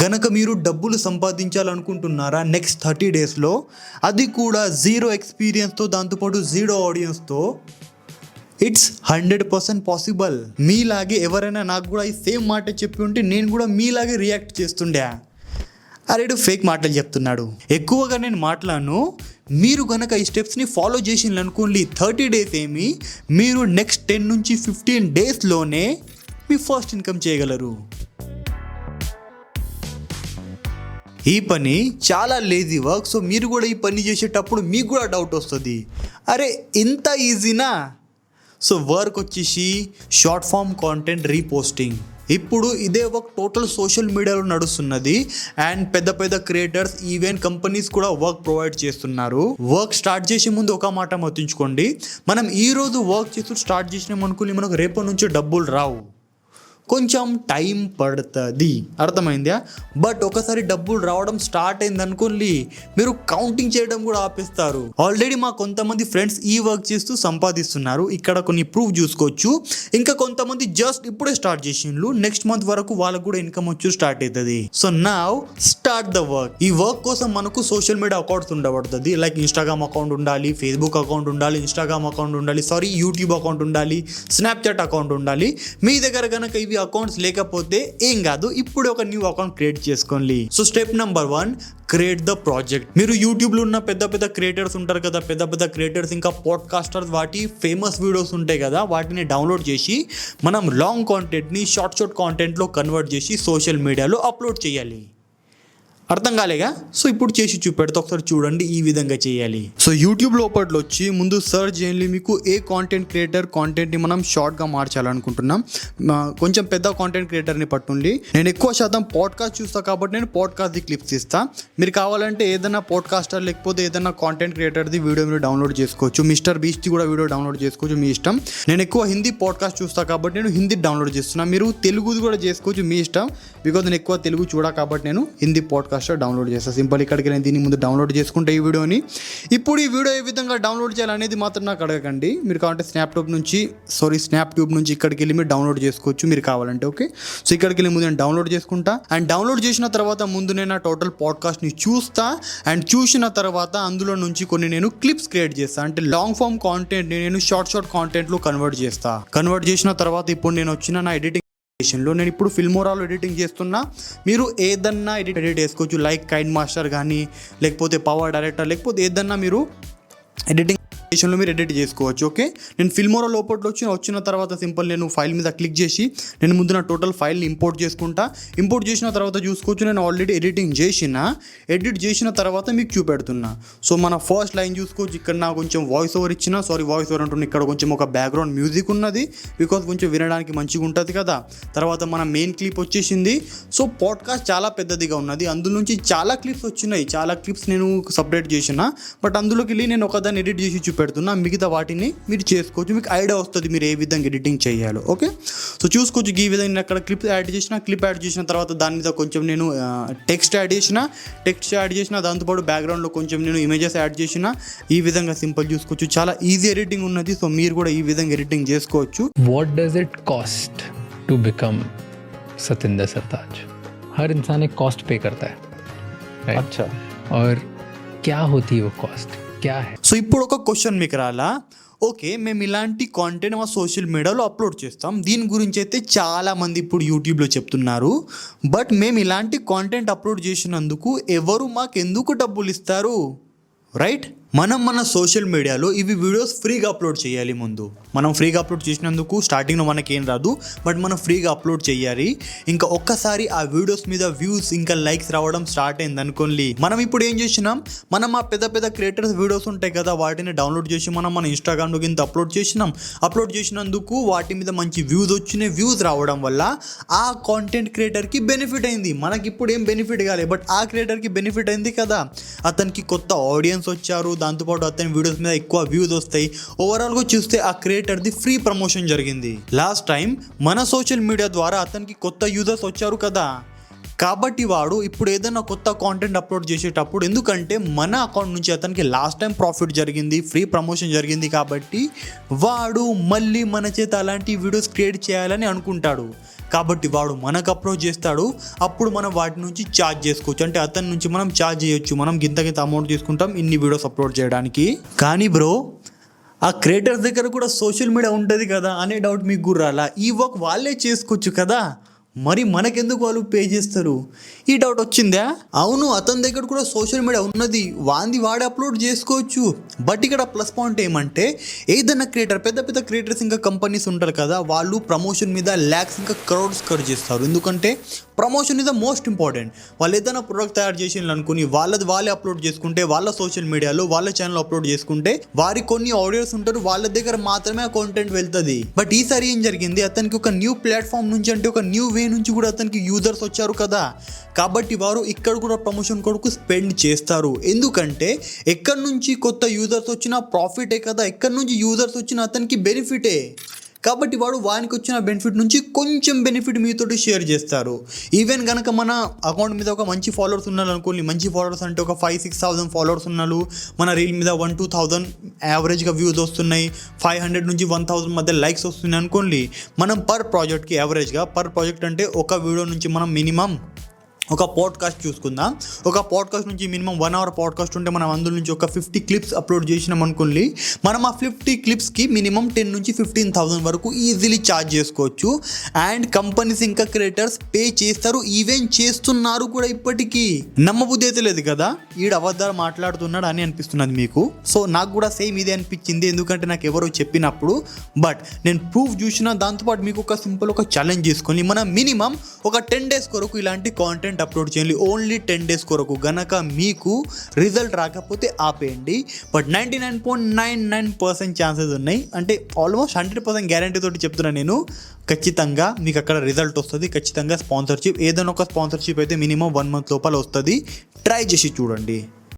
గనక మీరు డబ్బులు సంపాదించాలనుకుంటున్నారా నెక్స్ట్ 30 డేస్లో, అది కూడా జీరో ఎక్స్పీరియన్స్తో, దాంతోపాటు జీరో ఆడియన్స్తో, ఇట్స్ 100% పాసిబుల్. మీలాగే ఎవరైనా నాకు కూడా ఈ సేమ్ మాట చెప్పి ఉంటే నేను కూడా మీలాగే రియాక్ట్ చేస్తుండే. అరేడు ఫేక్ మాటలు చెప్తున్నాడు. ఎక్కువగా నేను మాట్లాడను. మీరు కనుక ఈ స్టెప్స్ని ఫాలో చేసిండ్రు అనుకోండి, 30 డేస్ ఏమి, మీరు నెక్స్ట్ 10 నుంచి 15 డేస్లోనే మీ ఫస్ట్ ఇన్కమ్ చేయగలరు. ఈ పని చాలా లేజీ వర్క్. సో మీరు కూడా ఈ పని చేసేటప్పుడు మీకు కూడా డౌట్ వస్తుంది, అరే ఇంత ఈజీనా? సో వర్క్ వచ్చేసి షార్ట్ ఫామ్ కాంటెంట్ రీపోస్టింగ్. ఇప్పుడు ఇదే వర్క్ టోటల్ సోషల్ మీడియాలో నడుస్తున్నది. అండ్ పెద్ద పెద్ద క్రియేటర్స్, ఈవెన్ కంపెనీస్ కూడా వర్క్ ప్రొవైడ్ చేస్తున్నారు. వర్క్ స్టార్ట్ చేసే ముందు ఒక మాట మర్తుంచుకోండి, మనం ఈరోజు వర్క్ చేస్తూ స్టార్ట్ చేసినాం అనుకుని మనకు రేపటి నుంచి డబ్బులు రావు, కొంచెం టైం పడుతుంది. అర్థమైందా? బట్ ఒకసారి డబ్బులు రావడం స్టార్ట్ అయింది అనుకోండి, మీరు కౌంటింగ్ చేయడం కూడా ఆపేస్తారు. ఆల్రెడీ మా కొంతమంది ఫ్రెండ్స్ ఈ వర్క్ చేస్తూ సంపాదిస్తున్నారు. ఇక్కడ కొన్ని ప్రూఫ్ చూసుకోవచ్చు. ఇంకా కొంతమంది జస్ట్ ఇప్పుడే స్టార్ట్ చేసిండ్రు. నెక్స్ట్ మంత్ వరకు వాళ్ళకు కూడా ఇన్కమ్ వచ్చి స్టార్ట్ అవుతుంది. So now start the work. ఈ వర్క్ కోసం మనకు సోషల్ మీడియా అకౌంట్స్ ఉండబడుతుంది. లైక్ ఇన్స్టాగ్రామ్ అకౌంట్ ఉండాలి, ఫేస్బుక్ అకౌంట్ ఉండాలి, యూట్యూబ్ అకౌంట్ ఉండాలి, స్నాప్చాట్ అకౌంట్ ఉండాలి. మీ దగ్గర కనుక ఇవి అకౌంట్స్ లేకపోతే ఏం కాదు, ఇప్పుడు ఒక న్యూ అకౌంట్ క్రియేట్ చేసుకోండి. So step number 1, create the project. మీరు యూట్యూబ్లో ఉన్న పెద్ద పెద్ద క్రియేటర్స్ ఉంటారు కదా, పెద్ద పెద్ద క్రియేటర్స్ ఇంకా పాడ్కాస్టర్స్, వాటి ఫేమస్ వీడియోస్ ఉంటాయి కదా, వాటిని డౌన్లోడ్ చేసి మనం లాంగ్ కాంటెంట్ని షార్ట్ కాంటెంట్లో కన్వర్ట్ చేసి సోషల్ మీడియాలో అప్లోడ్ చేయాలి. అర్థం కాలేగా? సో ఇప్పుడు చేసి చూపెడితే ఒకసారి చూడండి, ఈ విధంగా చేయాలి. సో యూట్యూబ్ లోపట్లో వచ్చి ముందు సర్చ్ చేయండి, మీకు ఏ కాంటెంట్ క్రియేటర్ కాంటెంట్ని మనం షార్ట్గా మార్చాలనుకుంటున్నాం. కొంచెం పెద్ద కాంటెంట్ క్రియేటర్ని పట్టుండి. నేను ఎక్కువ శాతం పాడ్కాస్ట్ చూస్తాను కాబట్టి నేను పాడ్కాస్ట్ది క్లిప్స్ ఇస్తాను. మీరు కావాలంటే ఏదైనా పాడ్కాస్టర్ లేకపోతే ఏదైనా కాంటెంట్ క్రియేటర్ది వీడియో మీరు డౌన్లోడ్ చేసుకోవచ్చు. మిస్టర్ బీస్ట్ది కూడా వీడియో డౌన్లోడ్ చేసుకోవచ్చు, మీ ఇష్టం. నేను ఎక్కువ హిందీ పాడ్కాస్ట్ చూస్తాను కాబట్టి నేను హిందీ డౌన్లోడ్ చేస్తున్నాను. మీరు తెలుగుది కూడా చేసుకోవచ్చు, మీ ఇష్టం. బికాజ్ నేను ఎక్కువ తెలుగు చూడా కాబట్టి నేను హిందీ పాడ్కాస్ట్ డౌన్లోడ్ చేస్తాను. సింపుల్ ఇక్కడికి నేను దీన్ని ముందు డౌన్లోడ్ చేసుకుంటే ఈ వీడియోని. ఇప్పుడు ఈ వీడియో ఏ విధంగా డౌన్లోడ్ చేయాలనేది మాత్రం నాకు అడగకండి. మీరు కావాలంటే స్నాప్ ట్యూబ్ నుంచి ఇక్కడికి వెళ్ళి మీరు డౌన్లోడ్ చేసుకోవచ్చు మీరు కావాలంటే. ఓకే, సో ఇక్కడికి వెళ్ళి ముందు నేను డౌన్లోడ్ చేసుకుంటా. అండ్ డౌన్లోడ్ చేసిన తర్వాత ముందు నేను ఆ టోటల్ పాడ్కాస్ట్ని చూస్తా. అండ్ చూసిన తర్వాత అందులో నుంచి కొన్ని నేను క్లిప్స్ క్రియేట్ చేస్తాను. అంటే లాంగ్ ఫామ్ కాంటెంట్ని నేను షార్ట్ కాంటెంట్లో కన్వర్ట్ చేస్తా. కన్వర్ట్ చేసిన తర్వాత ఇప్పుడు నేను వచ్చిన నా ఎడిటింగ్ లో నేను ఇప్పుడు ఫిల్మోరాలో ఎడిటింగ్ చేస్తున్నా. మీరు ఏదన్నా ఎడిట్ చేసుకోవచ్చు, లైక్ కైన్ మాస్టర్ కానీ, లేకపోతే పవర్ డైరెక్టర్, లేకపోతే ఏదన్నా మీరు ఎడిటింగ్ లో మీరు ఎడిట్ చేసుకోవచ్చు. ఓకే, నేను ఫిల్మోరా లోపల వచ్చిన తర్వాత సింపుల్ నేను ఫైల్ మీద క్లిక్ చేసి నేను ముందు నా టోటల్ ఫైల్ని ఇంపోర్ట్ చేసుకుంటా. ఇంపోర్ట్ చేసిన తర్వాత చూసుకోవచ్చు, నేను ఆల్రెడీ ఎడిట్ చేసిన తర్వాత మీకు చూపెడుతున్నా. సో మన ఫస్ట్ లైన్ చూసుకోవచ్చు, ఇక్కడ నాకు కొంచెం వాయిస్ ఓవర్ అంటున్నా. ఇక్కడ కొంచెం ఒక బ్యాక్గ్రౌండ్ మ్యూజిక్ ఉన్నది, బికాజ్ కొంచెం వినడానికి మంచిగా ఉంటుంది కదా. తర్వాత మన మెయిన్ క్లిప్ వచ్చేసింది. సో పాడ్కాస్ట్ చాలా పెద్దదిగా ఉన్నది, అందులో నుంచి చాలా క్లిప్స్ వచ్చినాయి. చాలా క్లిప్స్ నేను సపరేట్ చేసిన, బట్ అందులోకి వెళ్ళి నేను ఒకదాన్ని ఎడిట్ చేసి పెడుతున్నా. మిగతా వాటిని మీరు చేసుకోవచ్చు, మీకు ఐడియా వస్తుంది మీరు ఏ విధంగా ఎడిటింగ్ చేయాలో. ఓకే, సో చూసుకోవచ్చు ఈ విధంగా నేను అక్కడ క్లిప్ యాడ్ చేసిన తర్వాత దాని మీద కొంచెం నేను టెక్స్ట్ యాడ్ చేసిన దాంతోపాటు బ్యాక్గ్రౌండ్లో కొంచెం నేను ఇమేజెస్ యాడ్ చేసిన. ఈ విధంగా సింపుల్ చూసుకోవచ్చు, చాలా ఈజీ ఎడిటింగ్ ఉన్నది. సో మీరు కూడా ఈ విధంగా ఎడిటింగ్ చేసుకోవచ్చు. What does it cost to become Satinder सरताज? हर इंसान एक कॉस्ट पे करता है, right? अच्छा, और क्या होती है वो कॉस्ट, क्या है? సో ఇప్పుడు ఒక క్వశ్చన్ మీకు రాలా, ఓకే మేము ఇలాంటి కాంటెంట్ మా సోషల్ మీడియాలో అప్లోడ్ చేస్తాం, దీని గురించి అయితే చాలామంది ఇప్పుడు యూట్యూబ్లో చెప్తున్నారు. బట్ మేము ఇలాంటి కాంటెంట్ అప్లోడ్ చేసినందుకు ఎవరు మాకు ఎందుకు డబ్బులు ఇస్తారు? రైట్, మనం మన సోషల్ మీడియాలో ఇవి వీడియోస్ ఫ్రీగా అప్లోడ్ చేయాలి. ముందు మనం ఫ్రీగా అప్లోడ్ చేసినందుకు స్టార్టింగ్లో మనకేం రాదు, బట్ మనం ఫ్రీగా అప్లోడ్ చేయాలి. ఇంకా ఒక్కసారి ఆ వీడియోస్ మీద వ్యూస్ ఇంకా లైక్స్ రావడం స్టార్ట్ అయింది అనుకోండి, మనం ఇప్పుడు ఏం చేసినాం, మనం ఆ పెద్ద పెద్ద క్రియేటర్స్ వీడియోస్ ఉంటాయి కదా, వాటిని డౌన్లోడ్ చేసి మనం మన ఇన్స్టాగ్రామ్లో కింద అప్లోడ్ చేసినందుకు వాటి మీద మంచి వ్యూస్ వచ్చినాయి. వ్యూస్ రావడం వల్ల ఆ కాంటెంట్ క్రియేటర్కి బెనిఫిట్ అయింది. మనకి ఇప్పుడు ఏం బెనిఫిట్ కాలేదు, బట్ ఆ క్రియేటర్కి బెనిఫిట్ అయింది కదా. అతనికి కొత్త ఆడియన్స్ వచ్చారు, దాంతోపాటు అతని వీడియోస్ మీద ఎక్కువ వ్యూస్ వస్తాయి. ఓవరాల్గా చూస్తే ఆ క్రియేటర్ది ఫ్రీ ప్రమోషన్ జరిగింది. లాస్ట్ టైం మన సోషల్ మీడియా ద్వారా అతనికి కొత్త యూజర్స్ వచ్చారు కదా, కాబట్టి వాడు ఇప్పుడు ఏదైనా కొత్త కాంటెంట్ అప్లోడ్ చేసేటప్పుడు, ఎందుకంటే మన అకౌంట్ నుంచి అతనికి లాస్ట్ టైం ప్రాఫిట్ జరిగింది, ఫ్రీ ప్రమోషన్ జరిగింది, కాబట్టి వాడు మళ్ళీ మన చేత అలాంటి వీడియోస్ క్రియేట్ చేయాలని అనుకుంటాడు. కాబట్టి వాడు మనకు అప్రోచ్ చేస్తాడు, అప్పుడు మనం వాటి నుంచి ఛార్జ్ చేసుకోవచ్చు. అంటే అతని నుంచి మనం ఛార్జ్ చేయొచ్చు, మనం గింత అమౌంట్ తీసుకుంటాం ఇన్ని వీడియోస్ అప్లోడ్ చేయడానికి. కానీ బ్రో ఆ క్రియేటర్స్ దగ్గర కూడా సోషల్ మీడియా ఉంటుంది కదా అనే డౌట్ మీకు గుర్రాలా? ఈ వర్క్ వాళ్ళే చేసుకోవచ్చు కదా, మరి మనకెందుకు వాళ్ళు పే చేస్తారు? ఈ డౌట్ వచ్చిందా? అవును, అతని దగ్గర కూడా సోషల్ మీడియా ఉన్నది, వాడే అప్లోడ్ చేసుకోవచ్చు. బట్ ఇక్కడ ప్లస్ పాయింట్ ఏమంటే, ఏదైనా క్రియేటర్ పెద్ద పెద్ద క్రియేటర్స్ ఇంకా కంపెనీస్ ఉంటారు కదా, వాళ్ళు ప్రమోషన్ మీద ల్యాక్స్ ఇంకా క్రౌడ్స్ ఖర్చు చేస్తారు. ఎందుకంటే promotion is the most important. వాళ్ళు ఏదైనా ప్రొడక్ట్ తయారు చేసిండ్రు అనుకుని వాళ్ళే అప్లోడ్ చేసుకుంటే, వాళ్ళ సోషల్ మీడియాలో వాళ్ళ ఛానల్ అప్లోడ్ చేసుకుంటే, వారి కొన్ని ఆడియన్స్ ఉంటారు, వాళ్ళ దగ్గర మాత్రమే ఆ కాంటెంట్ వెళ్తుంది. బట్ ఈసారి ఏం జరిగింది, అతనికి ఒక న్యూ ప్లాట్ఫామ్ నుంచి, అంటే ఒక న్యూ వే నుంచి కూడా అతనికి యూజర్స్ వచ్చారు కదా, కాబట్టి వారు ఇక్కడ కూడా ప్రమోషన్ కొరకు స్పెండ్ చేస్తారు. ఎందుకంటే ఎక్కడి నుంచి కొత్త యూజర్స్ వచ్చినా ప్రాఫిటే కదా, ఎక్కడి నుంచి యూజర్స్ వచ్చినా అతనికి బెనిఫిటే. కాబట్టి వానికి వచ్చిన బెనిఫిట్ నుంచి కొంచెం బెనిఫిట్ మీతోటి షేర్ చేస్తారు. ఈవెన్ కనుక మన అకౌంట్ మీద ఒక మంచి ఫాలోవర్స్ ఉన్నారు అనుకోండి, మంచి ఫాలోవర్స్ అంటే ఒక 5,000-6,000 ఫాలోవర్స్ ఉన్నారు, మన రీల్ మీద 1,000-2,000 యావరేజ్గా వ్యూస్ వస్తున్నాయి, 500 నుంచి 1,000 మధ్య లైక్స్ వస్తున్నాయి అనుకోండి, మనం పర్ ప్రాజెక్ట్కి యావరేజ్గా పర్ ప్రాజెక్ట్ అంటే ఒక వీడియో నుంచి మనం మినిమం ఒక పాడ్కాస్ట్ చూసుకుందాం, ఒక పాడ్కాస్ట్ నుంచి మినిమం 1 hour పాడ్కాస్ట్ ఉంటే మనం అందులో నుంచి ఒక 50 క్లిప్స్ అప్లోడ్ చేసినాం అనుకోండి, మనం ఆ 50 క్లిప్స్కి మినిమం 10 నుంచి 15,000 వరకు ఈజీలీ ఛార్జ్ చేసుకోవచ్చు. అండ్ కంపెనీస్ ఇంకా క్రియేటర్స్ పే చేస్తారు, ఈవెన్ చేస్తున్నారు కూడా. ఇప్పటికీ నమ్మబుద్ధి అయితే లేదు కదా, ఈడు అబద్ధాలు మాట్లాడుతున్నాడు అని అనిపిస్తున్నది మీకు. సో నాకు కూడా సేమ్ ఇదే అనిపించింది, ఎందుకంటే నాకు ఎవరో చెప్పినప్పుడు. బట్ నేను ప్రూఫ్ చూసిన, దాంతోపాటు మీకు ఒక సింపుల్ ఒక ఛాలెంజ్ తీసుకొని మనం మినిమం ఒక 10 days కొరకు ఇలాంటి కాంటెంట్ అప్లోడ్ చేయాలి. ఓన్లీ 10 days కొరకు. గనక మీకు రిజల్ట్ రాకపోతే ఆపేయండి. బట్ 99.99% ఛాన్సెస్ ఉన్నాయి, అంటే ఆల్మోస్ట్ 100% గ్యారంటీ తోటి చెప్తున్నా నేను, ఖచ్చితంగా మీకు అక్కడ రిజల్ట్ వస్తుంది. ఖచ్చితంగా స్పాన్సర్షిప్, ఏదైనా ఒక స్పాన్సర్షిప్ అయితే మినిమం 1 month లోపల వస్తుంది. ట్రై చేసి చూడండి.